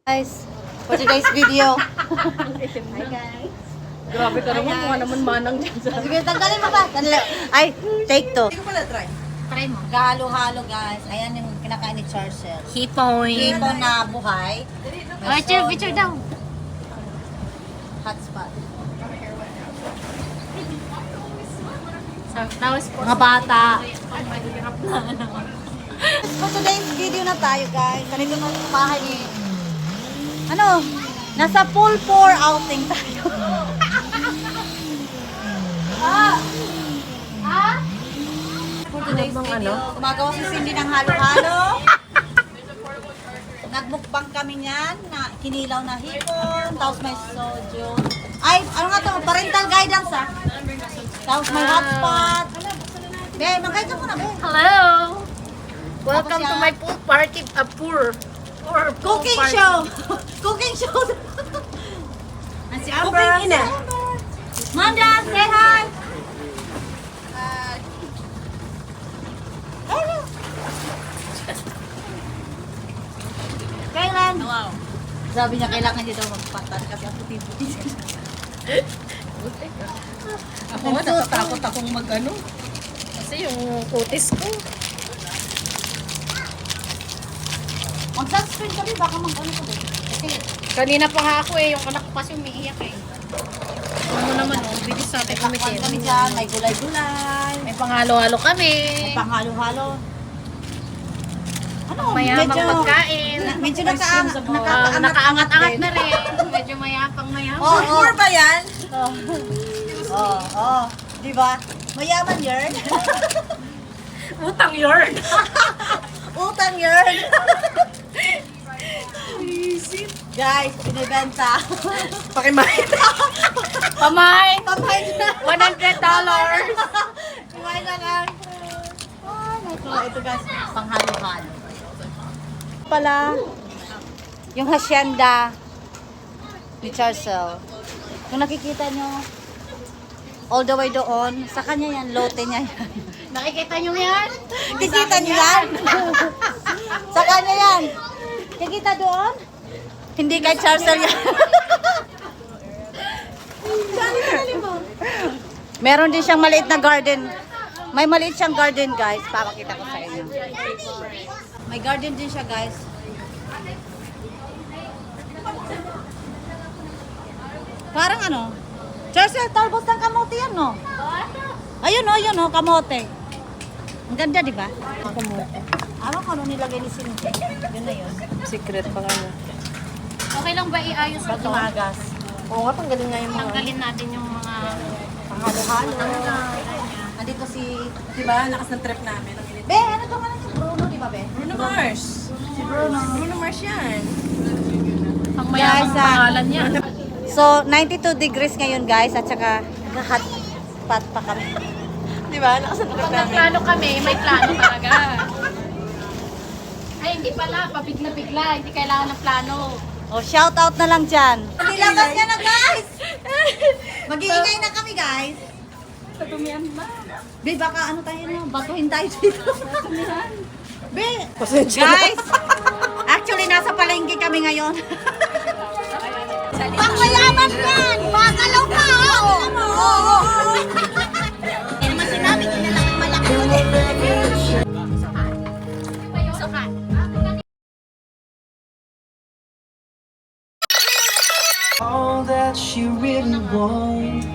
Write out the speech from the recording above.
Guys, for today's video. Hi guys. Grabe ka naman, mukha naman manang dyan sa... Sige, tanggalin mo ba? Ay, take two. Hindi ko pala try. Try mo. Halo-halo guys. Ayan yung kinakain ni Charcel. Hipoy. Hipon na buhay. Oh, picture daw. Hotspot. So, tapos po. Mga bata. For today's video na tayo guys. Ganito na yung bahay ni... Ano? Nasa full 4 outing tayo. For today's video, gumagawa si Cindy ng halo-halo. Nagmukbang kami niyan na kinilaw na hipon, tapos may soju. Ay, ano nga to? Parental guidance ah. Tapos may hotspot. Be, mag-guide ka muna, be. Hello! Welcome Tapos to yan. my pool party, pool Cooking party. show! Cooking show! Ang si Amber. Cooking ina. Manda, say hi! Kailan? Wow. Sabi niya, kailangan niya daw magpatan kasi ako puti-puti. Ako nga, natatakot akong mag-ano. Kasi yung kutis ko. Mag-sunscreen kami, baka mag-ano ko ba? Kasi, Kanina pa nga ako yung anak ko kasi umiiyak Ano naman bilis natin takpan kami dyan, may gulay-gulay, May pangalo-halo kami. may panghalo-halo. Ano, Mayamang medyo, pagkain. medyo Nakaangat-angat na rin. Medyo mayapang-mayapang. Oo, Sure ba yan? Oo. Di ba? Mayaman yun. Utang yun. Utang yun. Guys, binibenta. Pakimahit. Pamay. Pamay na. $100. Kumain na lang. Ay, naku. Ito guys, panghalo-halo. Pala, yung hacienda ni Charcel. Kung nakikita nyo, all the way doon, sa kanya yan, lote niya yan. Nakikita nyo yan? Kikita nyo yan? Sa kanya yan. Kikita doon? Hindi kay Charcel yan. Meron din siyang maliit na garden. May maliit siyang garden guys. Papakita ko sa inyo. May garden din siya guys. Parang ano? Charcel, talbos ng kamote yan no? Ayun o, kamote. Ang ganda di ba? Kamote. Ano ko ano nilagay ni Cindy? Yun na yun. Secret pa nga. Okay lang ba iayos ko Pag to? tumagas. Oo nga, tanggalin nga yung mga... Tanggalin natin yung mga... Panghalo-halo. Andito si... Diba, lakas ng trip namin. Be, ano to nga si Bruno, di ba Be? Bruno Mars. Si Bruno. Bruno Mars yan. Pang Guys, mayamang pangalan yan. So, 92 degrees ngayon guys at saka hot pot pa kami. Diba, lakas ng trip Pag namin. nagplano kami, may plano talaga. Ay, hindi pala. Pabigla-bigla. Hindi kailangan ng plano. Oh, shout out na lang dyan. Nilabas niya na guys! Mag-iingay na kami guys. Katumian ba? Be, baka ano tayo no? Batuhin tayo dito. Be, Pasensya na. guys! Actually, nasa palengke kami ngayon. Pangmayaman yan! Makalaw ka! Oo! Hindi naman sinabi, hindi na lang ang malaki ulit. Sukat. All that she really wants.